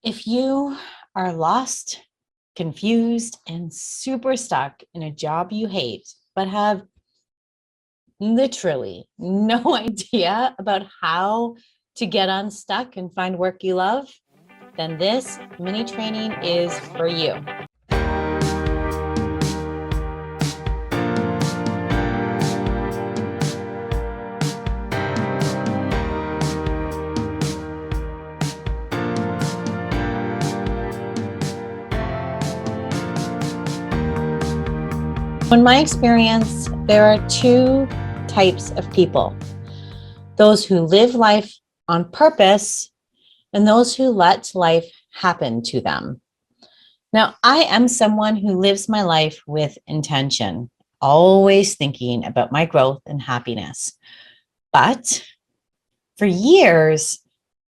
If you are lost, confused, and super stuck in a job you hate, but have literally no idea about how to get unstuck and find work you love, then this mini training is for you. In my experience, there are two types of people: those who live life on purpose and those who let life happen to them. Now, I am someone who lives my life with intention, always thinking about my growth and happiness. But for years,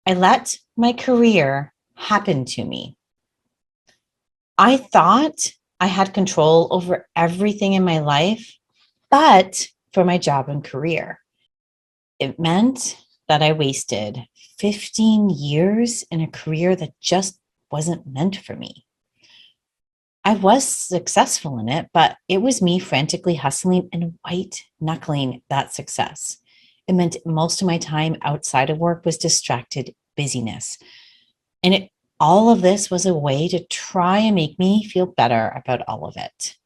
I let my career happen to me. I thought I had control over everything in my life, but for my job and career. It meant that I wasted 15 years in a career that just wasn't meant for me. I was successful in it, but it was me frantically hustling and white knuckling that success. It meant most of my time outside of work was distracted busyness. And all of this was a way to try and make me feel better about all of it.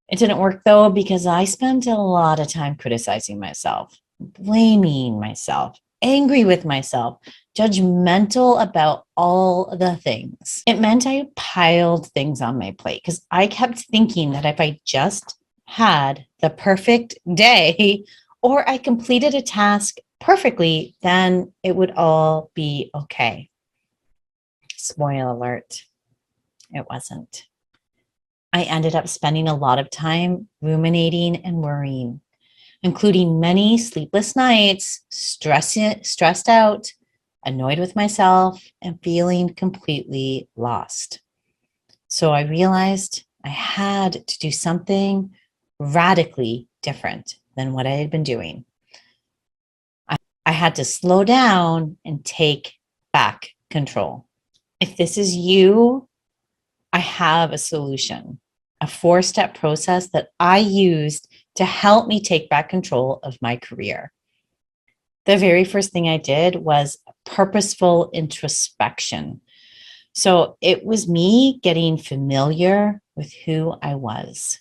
It didn't work though, because I spent a lot of time criticizing myself, blaming myself, angry with myself, judgmental about all the things. It meant I piled things on my plate because I kept thinking that if I just had the perfect day or I completed a task perfectly, then it would all be okay. Spoiler alert, it wasn't. I ended up spending a lot of time ruminating and worrying, including many sleepless nights, stressed out, annoyed with myself, and feeling completely lost. So I realized I had to do something radically different than what I had been doing. I had to slow down and take back control. If this is you, I have a solution, a 4-step process that I used to help me take back control of my career. The very first thing I did was purposeful introspection. So it was me getting familiar with who I was.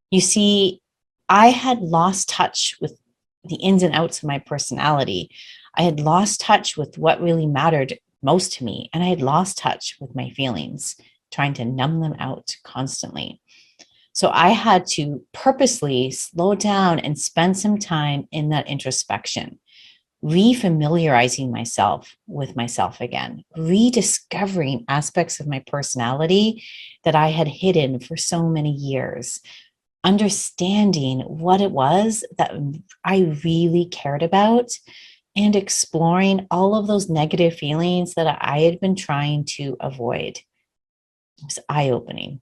You see, I had lost touch with the ins and outs of my personality. I had lost touch with what really mattered most to me, and I had lost touch with my feelings, trying to numb them out constantly. So I had to purposely slow down and spend some time in that introspection, refamiliarizing myself with myself again, rediscovering aspects of my personality that I had hidden for so many years, understanding what it was that I really cared about, and exploring all of those negative feelings that I had been trying to avoid. It was eye-opening.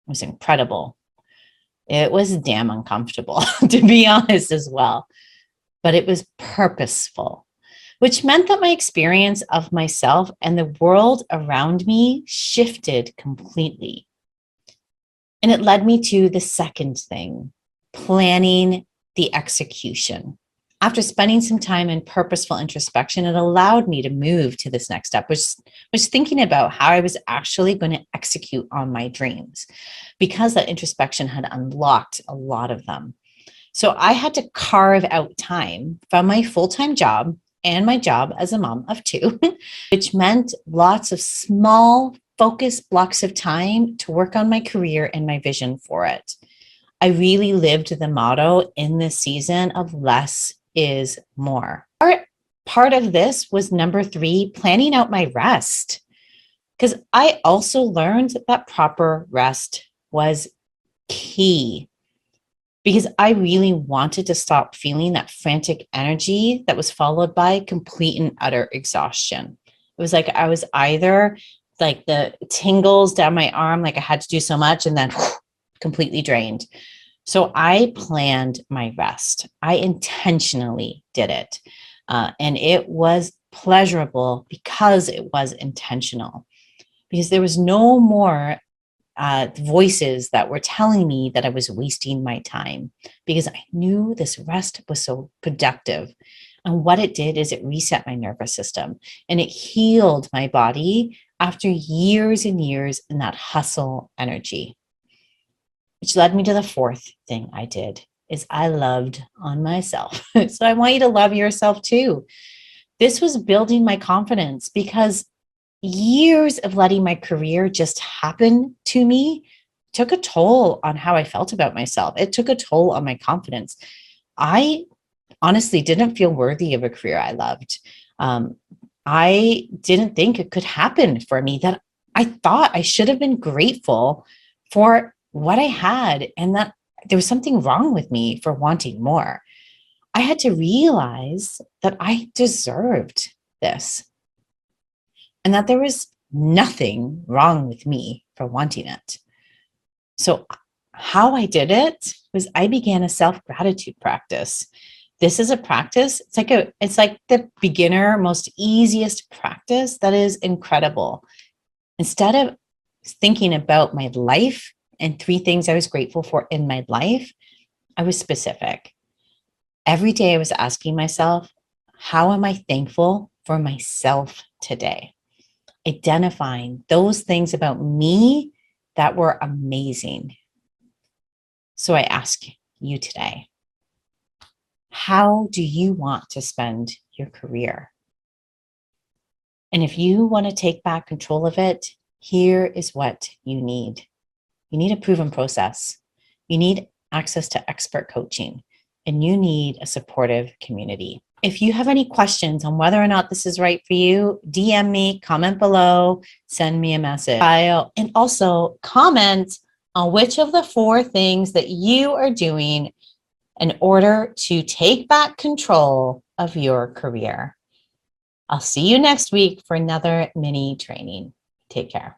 It was incredible. It was damn uncomfortable, to be honest, as well. But it was purposeful, which meant that my experience of myself and the world around me shifted completely. And it led me to the second thing: planning the execution. After spending some time in purposeful introspection, it allowed me to move to this next step, which was thinking about how I was actually going to execute on my dreams, because that introspection had unlocked a lot of them. So I had to carve out time from my full-time job and my job as a mom of 2, which meant lots of small, focused blocks of time to work on my career and my vision for it. I really lived the motto in this season of less is more. Part of this was number 3, planning out my rest, because I also learned that proper rest was key, because I really wanted to stop feeling that frantic energy that was followed by complete and utter exhaustion. It was like I was either like the tingles down my arm, like I had to do so much, and then completely drained. So I planned my rest. I intentionally did it. And it was pleasurable because it was intentional, because there was no more voices that were telling me that I was wasting my time, because I knew this rest was so productive. And what it did is it reset my nervous system and it healed my body after years and years in that hustle energy. Which led me to the fourth thing I did is I loved on myself. So I want you to love yourself too. This was building my confidence because years of letting my career just happen to me took a toll on how I felt about myself. It took a toll on my confidence. I honestly didn't feel worthy of a career I loved. I didn't think it could happen for me, that I thought I should have been grateful for what I had and that there was something wrong with me for wanting more. I had to realize that I deserved this and that there was nothing wrong with me for wanting it. So, how I did it was I began a self-gratitude practice. This is a practice, it's like the beginner, most easiest practice that is incredible. Instead of thinking about my life and three things I was grateful for in my life, I was specific. Every day I was asking myself, how am I thankful for myself today? Identifying those things about me that were amazing. So I ask you today, how do you want to spend your career? And if you want to take back control of it, here is what you need. You need a proven process. You need access to expert coaching, and you need a supportive community. If you have any questions on whether or not this is right for you, DM me, comment below, send me a message. And also comment on which of the four things that you are doing in order to take back control of your career. I'll see you next week for another mini training. Take care.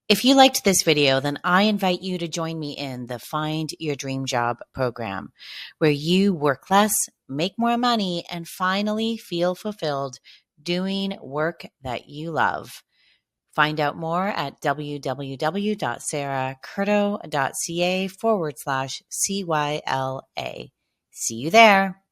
If you liked this video, then I invite you to join me in the Find Your Dream Job program, where you work less, make more money, and finally feel fulfilled doing work that you love. Find out more at www.sarahcurto.ca/CYLA. See you there.